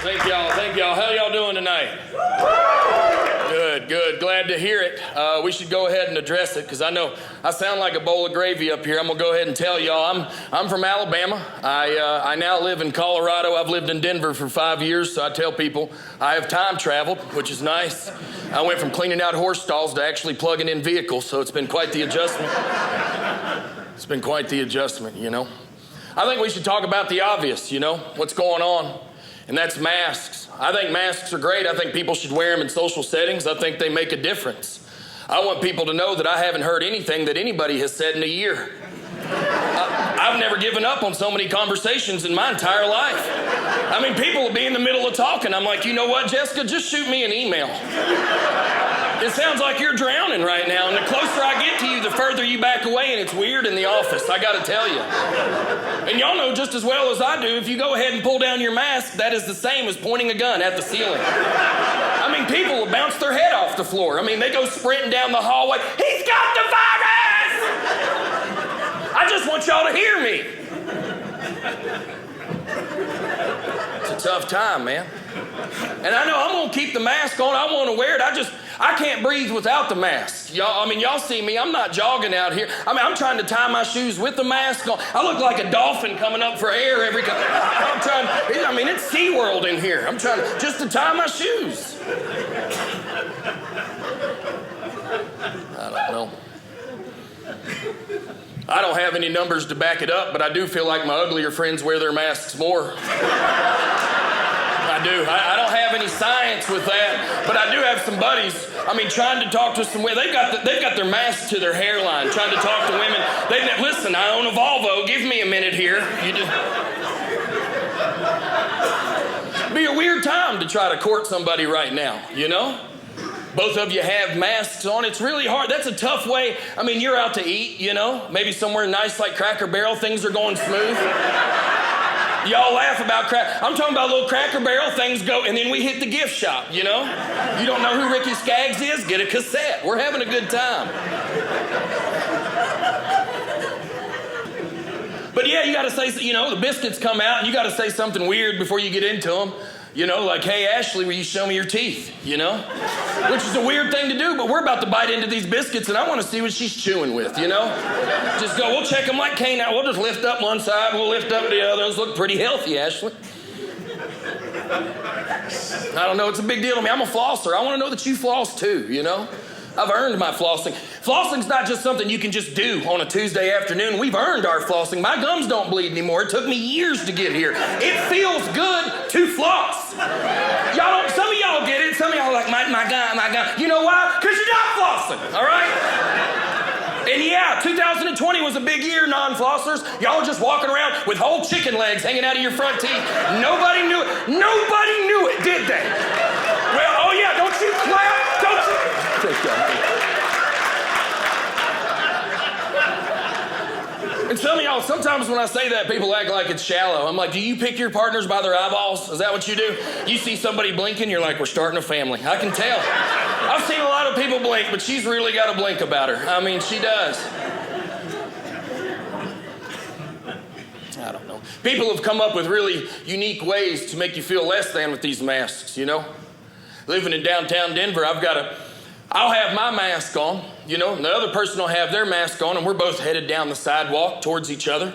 Thank y'all. How y'all doing tonight? Good. Glad to hear it. We should go ahead and address it because I know I sound like a bowl of gravy up here. I'm gonna go ahead and tell y'all I'm from Alabama. I now live in Colorado. I've lived in Denver for 5 years, so I tell people I have time traveled, which is nice. I went from cleaning out horse stalls to actually plugging in vehicles, so it's been quite the adjustment. It's been quite the adjustment, you know. I think we should talk about the obvious, you know, what's going on, and that's masks. I think masks are great. I think people should wear them in social settings. I think they make a difference. I want people to know that I haven't heard anything that anybody has said in a year. I've never given up on so many conversations in my entire life. I mean, people will be in the middle of talking. I'm like, you know what, Jessica, just shoot me an email. It sounds like you're drowning right now, and the closer I get to you, the further you back away, and it's weird in the office, I gotta tell you. And y'all know just as well as I do, if you go ahead and pull down your mask, that is the same as pointing a gun at the ceiling. I mean, people will bounce their head off the floor. I mean, they go sprinting down the hallway, he's got the virus! I just want y'all to hear me. It's a tough time, man. And I know I'm gonna keep the mask on. I wanna wear it. I can't breathe without the mask. Y'all see me, I'm not jogging out here. I'm trying to tie my shoes with the mask on. I look like a dolphin coming up for air every time. It's SeaWorld in here. I'm trying just to tie my shoes. I don't know. I don't have any numbers to back it up, but I do feel like my uglier friends wear their masks more. I do. I don't have any science with that, but I do have some buddies. Trying to talk to some women. They've got their masks to their hairline, trying to talk to women. Listen, I own a Volvo. Give me a minute here. It'd be a weird time to try to court somebody right now, you know? Both of you have masks on. It's really hard. That's a tough way. You're out to eat, you know? Maybe somewhere nice like Cracker Barrel. Things are going smooth. Y'all laugh about I'm talking about a little Cracker Barrel, things go, and then we hit the gift shop, you know? You don't know who Ricky Skaggs is? Get a cassette. We're having a good time. But yeah, you gotta say, you know, the biscuits come out, and you gotta say something weird before you get into them. You know, like, hey, Ashley, will you show me your teeth, you know? Which is a weird thing to do, but we're about to bite into these biscuits, and I want to see what she's chewing with, you know? Just go, we'll check them like canine. We'll just lift up one side, we'll lift up the other. Those look pretty healthy, Ashley. I don't know, it's a big deal to me. I'm a flosser. I want to know that you floss too, you know? I've earned my flossing. Flossing's not just something you can just do on a Tuesday afternoon. We've earned our flossing. My gums don't bleed anymore. It took me years to get here. It feels good to floss. Some of y'all get it. Some of y'all are like, my God. You know why? Because you're not flossing, all right? And yeah, 2020 was a big year, non-flossers. Y'all just walking around with whole chicken legs hanging out of your front teeth. Nobody knew it. Nobody knew it, did they? Well, oh yeah, don't you clap? Don't you? And some of y'all, sometimes when I say that, people act like it's shallow. I'm like, do you pick your partners by their eyeballs? Is that what you do? You see somebody blinking, you're like, we're starting a family. I can tell. I've seen a lot of people blink, but she's really got a blink about her. She does. I don't know. People have come up with really unique ways to make you feel less than with these masks, you know? Living in downtown Denver, I'll have my mask on, you know, and the other person will have their mask on, and we're both headed down the sidewalk towards each other.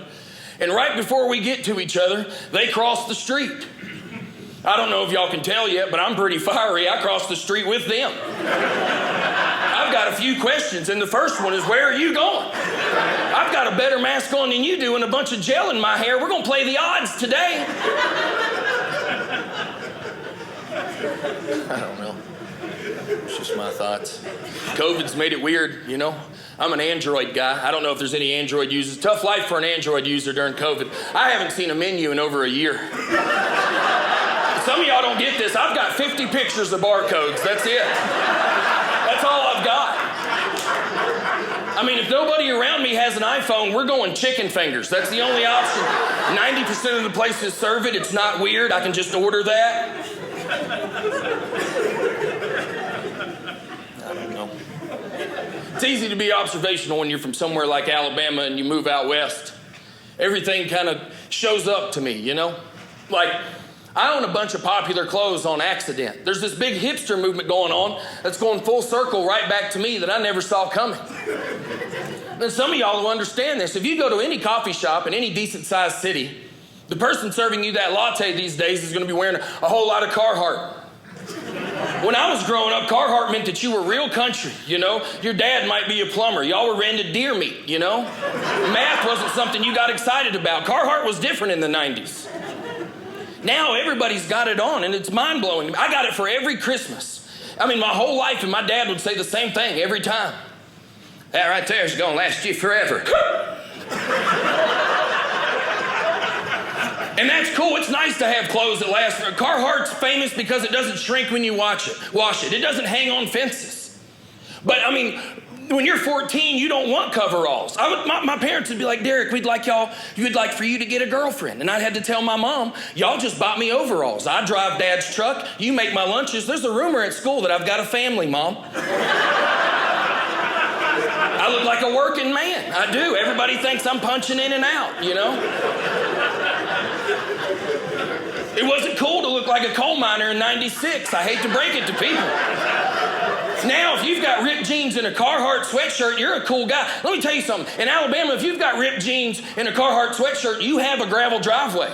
And right before we get to each other, they cross the street. I don't know if y'all can tell yet, but I'm pretty fiery. I crossed the street with them. I've got a few questions, and the first one is, where are you going? I've got a better mask on than you do and a bunch of gel in my hair. We're going to play the odds today. I don't know. It's just my thoughts. COVID's made it weird, you know? I'm an Android guy. I don't know if there's any Android users. Tough life for an Android user during COVID. I haven't seen a menu in over a year. Some of y'all don't get this. I've got 50 pictures of barcodes. That's it. That's all I've got. If nobody around me has an iPhone, we're going chicken fingers. That's the only option. 90% of the places serve it. It's not weird. I can just order that. I don't know. It's easy to be observational when you're from somewhere like Alabama and you move out west. Everything kind of shows up to me, you know? Like, I own a bunch of popular clothes on accident. There's this big hipster movement going on that's going full circle right back to me that I never saw coming. And some of y'all will understand this. If you go to any coffee shop in any decent-sized city, the person serving you that latte these days is going to be wearing a whole lot of Carharrt. When I was growing up, Carhartt meant that you were real country, you know? Your dad might be a plumber. Y'all were rented deer meat, you know? Math wasn't something you got excited about. Carhartt was different in the 90s. Now everybody's got it on, and it's mind-blowing. I got it for every Christmas. I mean, my whole life, and my dad would say the same thing every time. That right there is gonna last you forever. And that's cool. It's nice to have clothes that last forever. Carhartt's famous because it doesnn't shrink when you wash it. It doesn't hang on fences. But I mean, when you're 14, you don't want coveralls. My parents would be like, Derrick, we'd like for you to get a girlfriend. And I had to tell my mom, y'all just bought me overalls. I drive Dad's truck. You make my lunches. There's a rumor at school that I've got a family, Mom. I look like a working man. I do. Everybody thinks I'm punching in and out, you know? It wasn't cool to look like a coal miner in '96. I hate to break it to people. Now, if you've got ripped jeans and a Carhartt sweatshirt, you're a cool guy. Let me tell you something. In Alabama, if you've got ripped jeans and a Carhartt sweatshirt, you have a gravel driveway.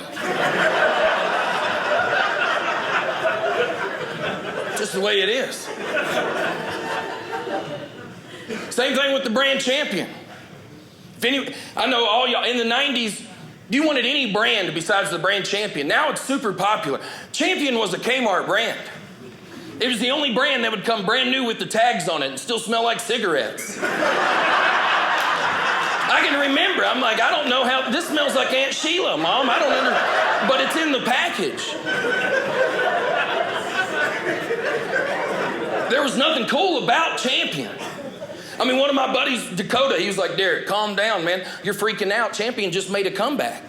Just the way it is. Same thing with the brand Champion. I know all y'all, in the 90s, you wanted any brand besides the brand Champion. Now it's super popular. Champion was a Kmart brand. It was the only brand that would come brand new with the tags on it and still smell like cigarettes. I can remember, I'm like, I don't know how, this smells like Aunt Sheila, Mom. I don't understand, but it's in the package. There was nothing cool about Champion. I mean, one of my buddies, Dakota, he was like, Derrick, calm down, man. You're freaking out. Champion just made a comeback.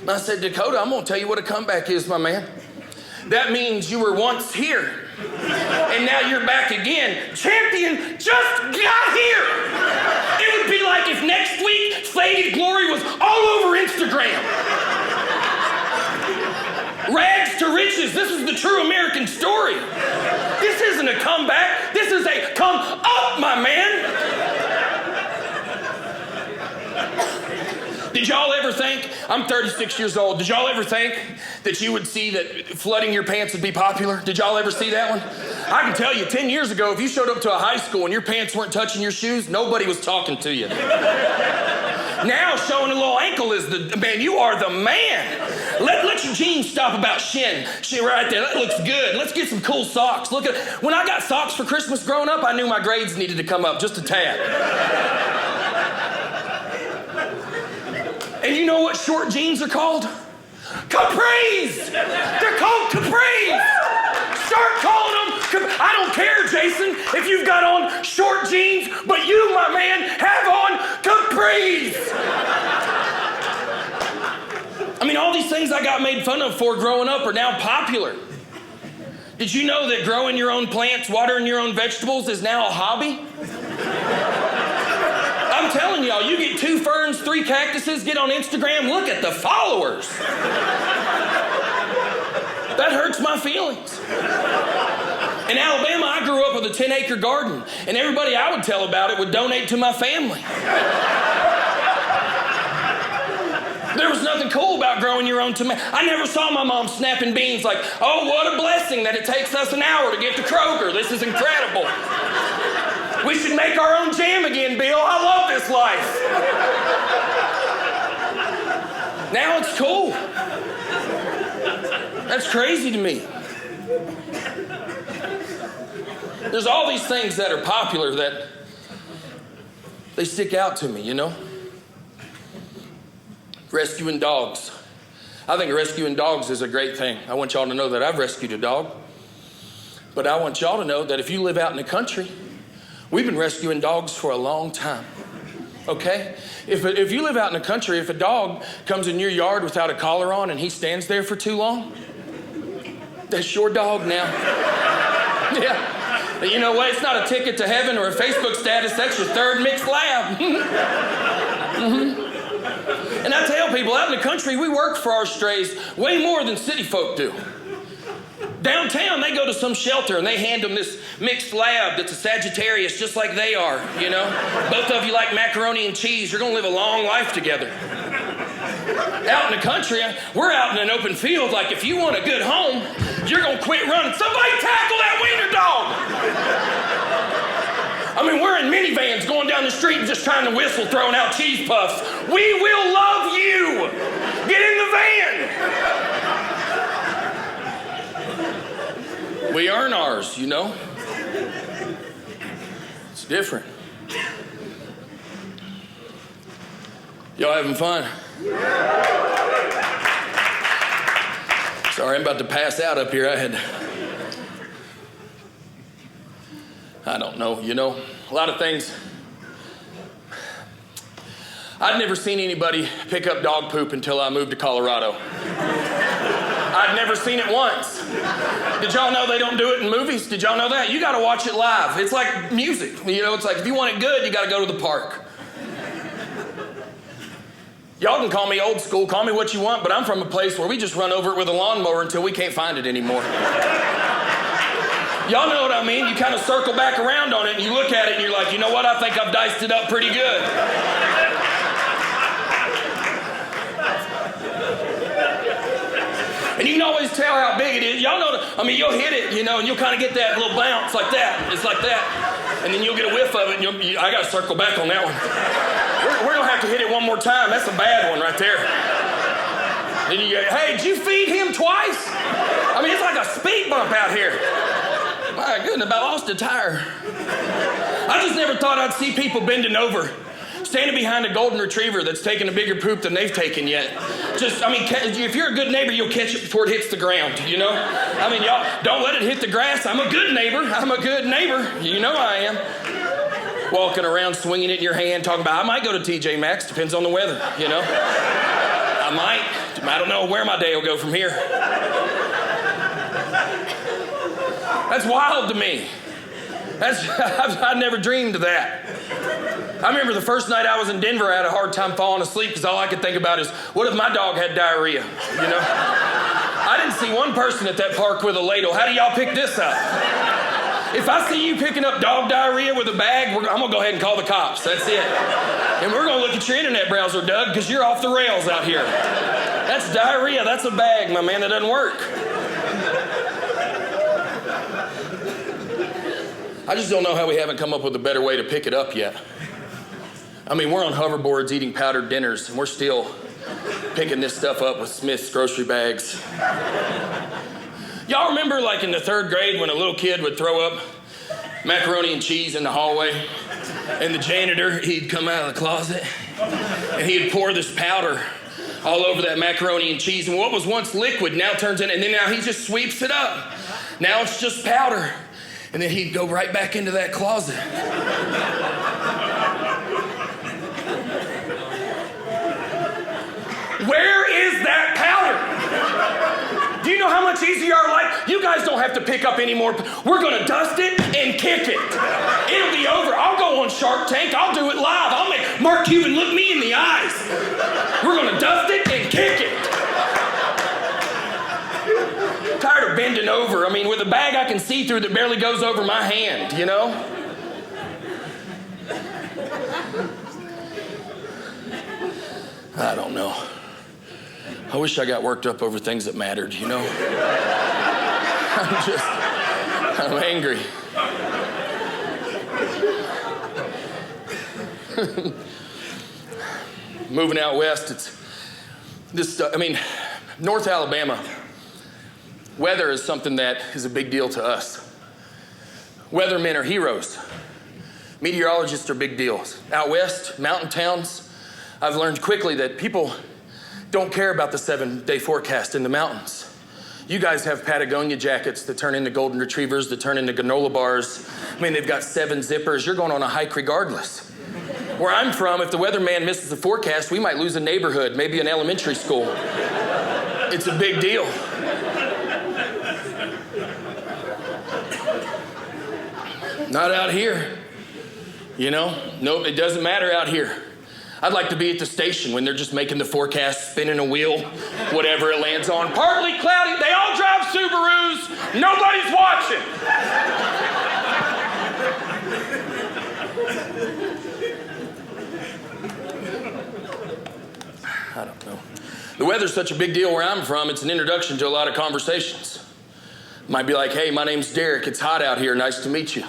And I said, Dakota, I'm going to tell you what a comeback is, my man. That means you were once here, and now you're back again. Champion just got here. It would be like if next week Faded Glory was all over Instagram. Rags to riches. This is the true American story. This isn't a comeback. This is a come up, my man. Did y'all ever think, I'm 36 years old, did y'all ever think that you would see that flooding your pants would be popular? Did y'all ever see that one? I can tell you, 10 years ago, if you showed up to a high school and your pants weren't touching your shoes, nobody was talking to you. Now showing a little ankle is man, you are the man. Let your jeans stop about shin. Shin right there, that looks good. Let's get some cool socks. Look at, when I got socks for Christmas growing up, I knew my grades needed to come up just a tad. And you know what short jeans are called? Capris! They're called Capris! Start calling them I don't care, Jason, if you've got on short jeans, but you, my man, have on capris. I mean, all these things I got made fun of for growing up are now popular. Did you know that growing your own plants, watering your own vegetables is now a hobby? I'm telling y'all, you get 2 ferns, 3 cactuses, get on Instagram, look at the followers. That hurts my feelings. In Alabama, I grew up with a 10-acre garden, and everybody I would tell about it would donate to my family. There was nothing cool about growing your own tomato. I never saw my mom snapping beans like, oh, what a blessing that it takes us an hour to get to Kroger. This is incredible. We should make our own jam again, Bill. I love this life. Now it's cool. That's crazy to me. There's all these things that are popular that they stick out to me, you know? Rescuing dogs. I think rescuing dogs is a great thing. I want y'all to know that I've rescued a dog. But I want y'all to know that if you live out in the country, we've been rescuing dogs for a long time. Okay? If you live out in the country, if a dog comes in your yard without a collar on and he stands there for too long, that's your dog now. Yeah. You know what? It's not a ticket to heaven or a Facebook status. That's your third mixed lab. Mm-hmm. And I tell people, out in the country, we work for our strays way more than city folk do. Downtown, they go to some shelter and they hand them this mixed lab that's a Sagittarius just like they are, you know? Both of you like macaroni and cheese. You're going to live a long life together. Out in the country, we're out in an open field. Like, if you want a good home, you're going to quit running. Somebody tackle that wiener dog! I mean, we're in minivans going down the street and just trying to whistle, throwing out cheese puffs. We will love you! Get in the van! We earn ours, you know? It's different. Y'all having fun? Sorry, I'm about to pass out up here. I don't know, you know, a lot of things. I'd never seen anybody pick up dog poop until I moved to Colorado. I'd never seen it once. Did y'all know they don't do it in movies? Did y'all know that? You got to watch it live. It's like music. You know, it's like if you want it good, you got to go to the park. Y'all can call me old school, call me what you want, but I'm from a place where we just run over it with a lawnmower until we can't find it anymore. Y'all know what I mean? You kind of circle back around on it and you look at it and you're like, you know what? I think I've diced it up pretty good. And you can always tell how big it is. Y'all know, you'll hit it, you know, and you'll kind of get that little bounce like that. It's like that. And then you'll get a whiff of it and I got to circle back on that one. We're going to have to hit it one more time. That's a bad one right there. Then you go, hey, did you feed him twice? I mean, it's like a speed bump out here. My goodness, about lost a tire. I just never thought I'd see people bending over, standing behind a golden retriever that's taken a bigger poop than they've taken yet. If you're a good neighbor, you'll catch it before it hits the ground, you know? Y'all, don't let it hit the grass. I'm a good neighbor. You know I am. Walking around, swinging it in your hand, talking about, I might go to TJ Maxx, depends on the weather, you know? I might. I don't know where my day will go from here. That's wild to me. I never dreamed of that. I remember the first night I was in Denver, I had a hard time falling asleep because all I could think about is, what if my dog had diarrhea, you know? I didn't see one person at that park with a ladle. How do y'all pick this up? If I see you picking up dog diarrhea with a bag, I'm going to go ahead and call the cops. That's it. And we're going to look at your internet browser, Doug, because you're off the rails out here. That's diarrhea. That's a bag, my man. That doesn't work. I just don't know how we haven't come up with a better way to pick it up yet. We're on hoverboards eating powdered dinners, and we're still picking this stuff up with Smith's grocery bags. Y'all remember like in the 3rd grade when a little kid would throw up macaroni and cheese in the hallway and the janitor, he'd come out of the closet and he'd pour this powder all over that macaroni and cheese, and what was once liquid now turns in, and then now he just sweeps it up. Now it's just powder. And then he'd go right back into that closet. Where is that powder? Do you know how much easier our life? You guys don't have to pick up anymore. We're going to dust it and kick it. It'll be over. I'll go on Shark Tank. I'll do it live. I'll make Mark Cuban look me in the eyes. We're going to dust it and kick it. Tired of bending over. With a bag I can see through that barely goes over my hand, you know? I don't know. I wish I got worked up over things that mattered, you know? I'm angry. Moving out west, it's this stuff. North Alabama, weather is something that is a big deal to us. Weathermen are heroes. Meteorologists are big deals. Out west, mountain towns, I've learned quickly that people don't care about the 7-day forecast in the mountains. You guys have Patagonia jackets that turn into golden retrievers, that turn into granola bars. They've got 7 zippers. You're going on a hike regardless. Where I'm from, if the weatherman misses the forecast, we might lose a neighborhood, maybe an elementary school. It's a big deal. Not out here. You know? Nope, it doesn't matter out here. I'd like to be at the station when they're just making the forecast, spinning a wheel, whatever it lands on. Partly cloudy. They all drive Subarus. Nobody's watching. I don't know. The weather's such a big deal where I'm from, it's an introduction to a lot of conversations. Might be like, hey, my name's Derrick. It's hot out here. Nice to meet you.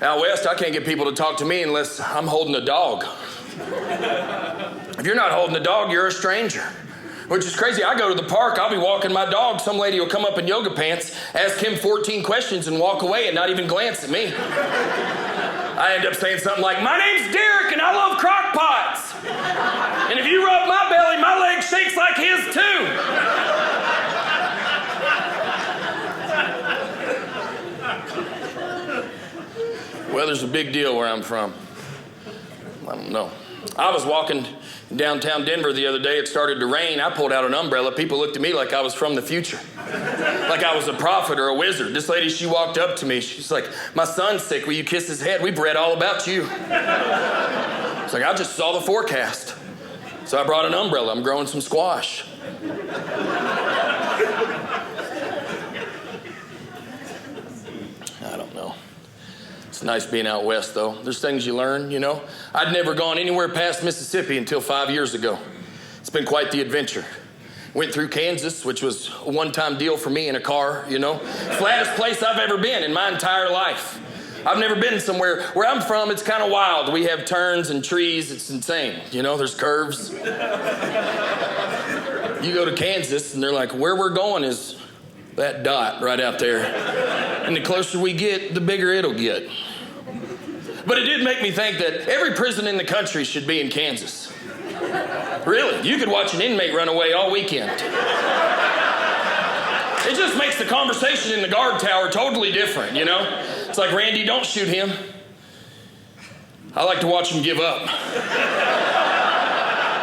Out west, I can't get people to talk to me unless I'm holding a dog. If you're not holding a dog, you're a stranger. Which is crazy. I go to the park, I'll be walking my dog. Some lady will come up in yoga pants, ask him 14 questions, and walk away and not even glance at me. I end up saying something like, my name's Derrick and I love crock pots. And if you rub my belly, my leg shakes like his too. Weather's a big deal where I'm from. I don't know. I was walking in downtown Denver the other day. It started to rain. I pulled out an umbrella. People looked at me like I was from the future. Like I was a prophet or a wizard. This lady, she walked up to me. She's like, my son's sick. Will you kiss his head? We've read all about you. It's like, I just saw the forecast. So I brought an umbrella. I'm growing some squash. I don't know. It's nice being out west, though. There's things you learn, you know. I'd never gone anywhere past Mississippi until 5 years ago. It's been quite the adventure. Went through Kansas, which was a one-time deal for me in a car, you know. Flattest place I've ever been in my entire life. I've never been somewhere. Where I'm from, it's kind of wild. We have turns and trees. It's insane. You know, there's curves. You go to Kansas, and they're like, where we're going is that dot right out there. And the closer we get, the bigger it'll get. But it did make me think that every prison in the country should be in Kansas. Really, you could watch an inmate run away all weekend. It just makes the conversation in the guard tower totally different, you know? It's like, Randy, don't shoot him. I like to watch him give up.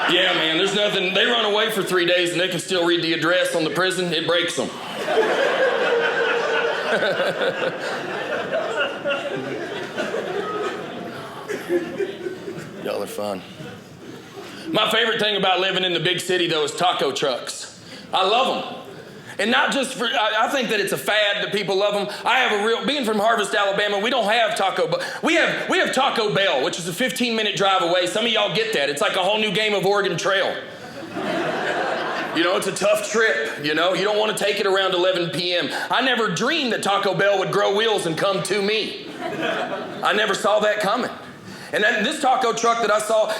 Yeah, man, there's nothing. They run away for 3 days and they can still read the address on the prison. It breaks them. Y'all are fun. My favorite thing about living in the big city, though, is taco trucks. I love them. And not just for, I think that it's a fad that people love them. I have a real, being from Harvest, Alabama, we don't have we have Taco Bell, which is a 15-minute drive away. Some of y'all get that. It's like a whole new game of Oregon Trail. You know, it's a tough trip, you know. You don't want to take it around 11 p.m. I never dreamed that Taco Bell would grow wheels and come to me. I never saw that coming. And then this taco truck that I saw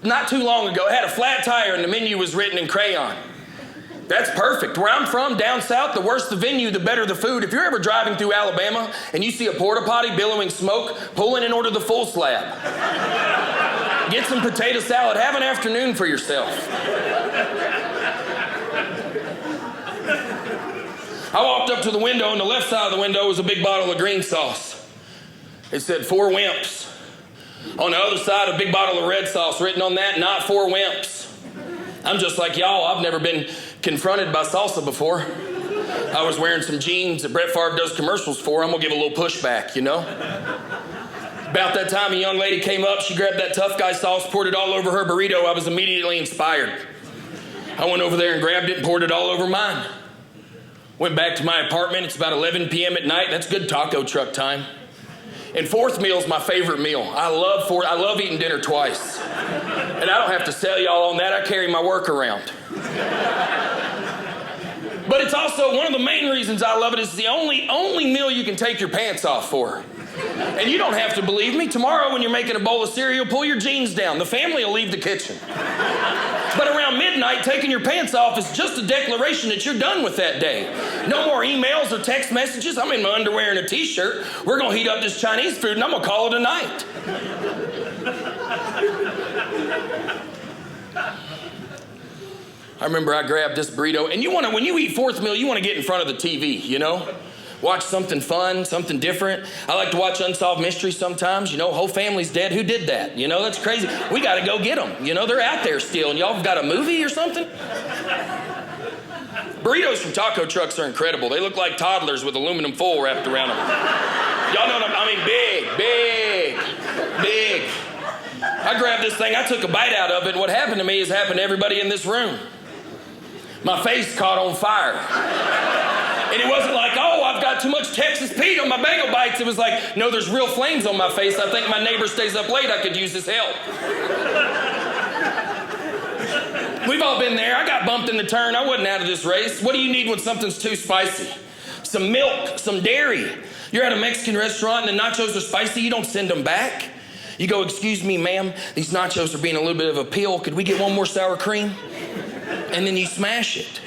not too long ago, it had a flat tire and the menu was written in crayon. That's perfect. Where I'm from, down south, the worse the venue, the better the food. If you're ever driving through Alabama and you see a porta potty billowing smoke, pull in and order the full slab. Get some potato salad. Have an afternoon for yourself. I walked up to the window, and the left side of the window was a big bottle of green sauce. It said 4 wimps. On the other side, a big bottle of red sauce written on that, not 4 wimps. I'm just like y'all. I've never been confronted by salsa before. I was wearing some jeans that Brett Favre does commercials for. I'm gonna give a little pushback, you know? About that time, a young lady came up. She grabbed that tough guy sauce, poured it all over her burrito. I was immediately inspired. I went over there and grabbed it and poured it all over mine. Went back to my apartment. It's about 11 p.m. at night. That's good taco truck time. And fourth meal is my favorite meal. I love eating dinner twice. And I don't have to sell y'all on that. I carry my work around. But it's also one of the main reasons I love it. Is the only meal you can take your pants off for. And you don't have to believe me. Tomorrow when you're making a bowl of cereal, pull your jeans down. The family will leave the kitchen. But around midnight, taking your pants off is just a declaration that you're done with that day. No more emails or text messages. I'm in my underwear and a t-shirt. We're going to heat up this Chinese food and I'm going to call it a night. I remember I grabbed this burrito. And when you eat fourth meal, you want to get in front of the TV, you know? Watch something fun, something different. I like to watch Unsolved Mysteries sometimes. You know, whole family's dead. Who did that? You know, that's crazy. We got to go get them. You know, they're out there still. And y'all have got a movie or something? Burritos from taco trucks are incredible. They look like toddlers with aluminum foil wrapped around them. Y'all know what I mean? Big. I grabbed this thing, I took a bite out of it, and what happened to me has happened to everybody in this room. My face caught on fire. And it wasn't like, oh, I've got too much Texas Pete on my bagel bites. It was like, no, there's real flames on my face. I think my neighbor stays up late. I could use his help. We've all been there. I got bumped in the turn. I wasn't out of this race. What do you need when something's too spicy? Some milk, some dairy. You're at a Mexican restaurant and the nachos are spicy. You don't send them back. You go, excuse me, ma'am, these nachos are being a little bit of a pill. Could we get one more sour cream? And then you smash it.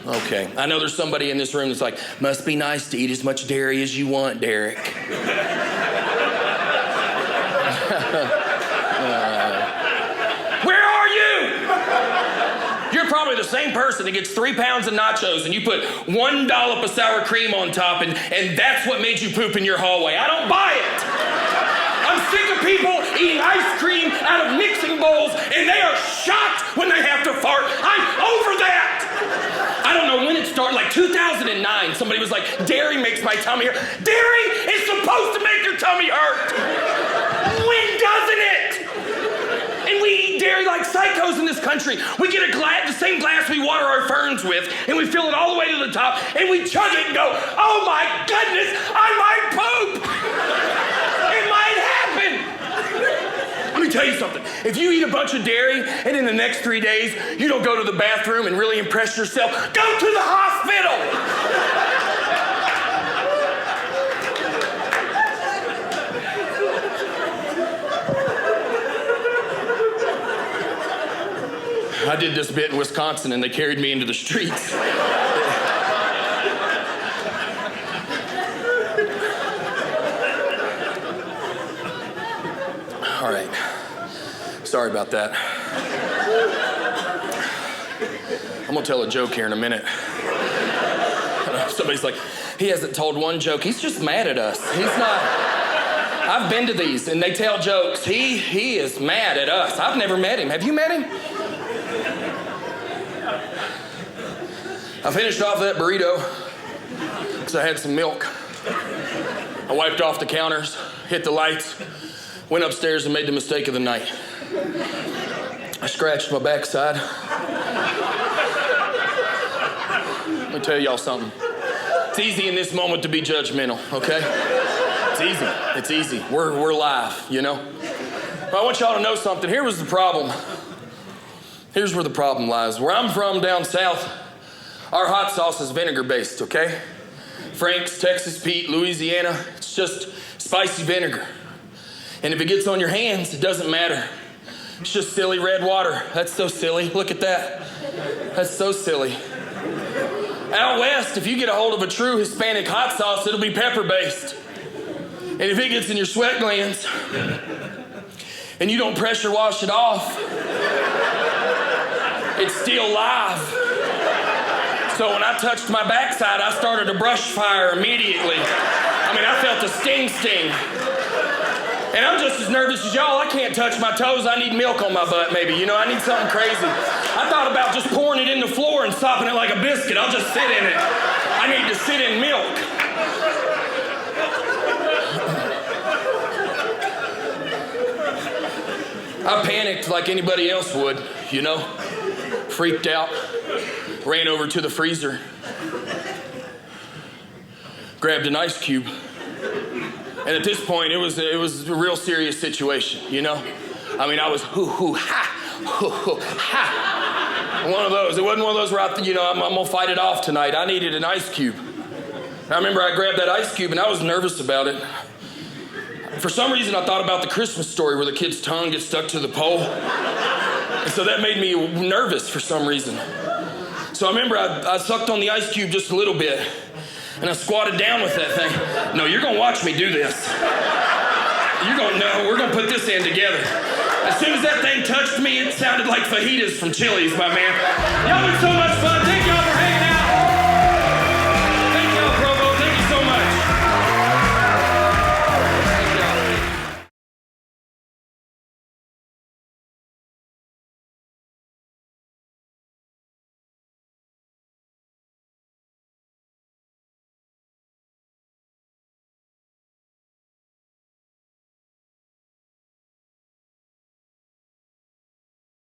Okay, I know there's somebody in this room that's like, must be nice to eat as much dairy as you want, Derrick. Where are you? You're probably the same person that gets 3 pounds of nachos and you put 1 dollop of sour cream on top and that's what made you poop in your hallway. I don't buy it. I'm sick of people eating ice cream out of mixing bowls and they are shocked when they have to fart. I'm over that. I don't know when it started, like 2009, somebody was like, dairy makes my tummy hurt. Dairy is supposed to make your tummy hurt. When doesn't it? And we eat dairy like psychos in this country. We get the same glass we water our ferns with, and we fill it all the way to the top, and we chug it and go, oh my goodness, I might poop. It might happen. Let me tell you something. If you eat a bunch of dairy and in the next 3 days you don't go to the bathroom and really impress yourself, go to the hospital. I did this bit in Wisconsin and they carried me into the streets. All right. Sorry about that. I'm gonna tell a joke here in a minute. Somebody's like, he hasn't told one joke. He's just mad at us. He's not. I've been to these and they tell jokes. He is mad at us. I've never met him. Have you met him? I finished off that burrito because I had some milk. I wiped off the counters, hit the lights, went upstairs and made the mistake of the night. I scratched my backside. Let me tell y'all something. It's easy in this moment to be judgmental, okay? It's easy. It's easy. We're live, you know? But I want y'all to know something. Here was the problem. Here's where the problem lies. Where I'm from down south, our hot sauce is vinegar-based, okay? Frank's, Texas Pete, Louisiana, it's just spicy vinegar. And if it gets on your hands, it doesn't matter. It's just silly red water. That's so silly. Look at that. That's so silly. Out west, if you get a hold of a true Hispanic hot sauce, it'll be pepper-based. And if it gets in your sweat glands and you don't pressure wash it off, it's still live. So when I touched my backside, I started a brush fire immediately. I mean, I felt a sting. And I'm just as nervous as y'all. I can't touch my toes. I need milk on my butt, maybe. You know, I need something crazy. I thought about just pouring it in the floor and sopping it like a biscuit. I'll just sit in it. I need to sit in milk. I panicked like anybody else would, you know. Freaked out. Ran over to the freezer. Grabbed an ice cube. And at this point, it was a real serious situation, you know? I mean, I was ha. One of those. It wasn't one of those where I'm gonna fight it off tonight. I needed an ice cube. And I remember I grabbed that ice cube and I was nervous about it. For some reason, I thought about the Christmas story where the kid's tongue gets stuck to the pole. And so that made me nervous for some reason. So I remember I sucked on the ice cube just a little bit. And I squatted down with that thing. No, you're gonna watch me do this. You're gonna know, we're gonna put this in together. As soon as that thing touched me, it sounded like fajitas from Chili's, my man. Y'all been so much fun. Thank y'all for hanging out.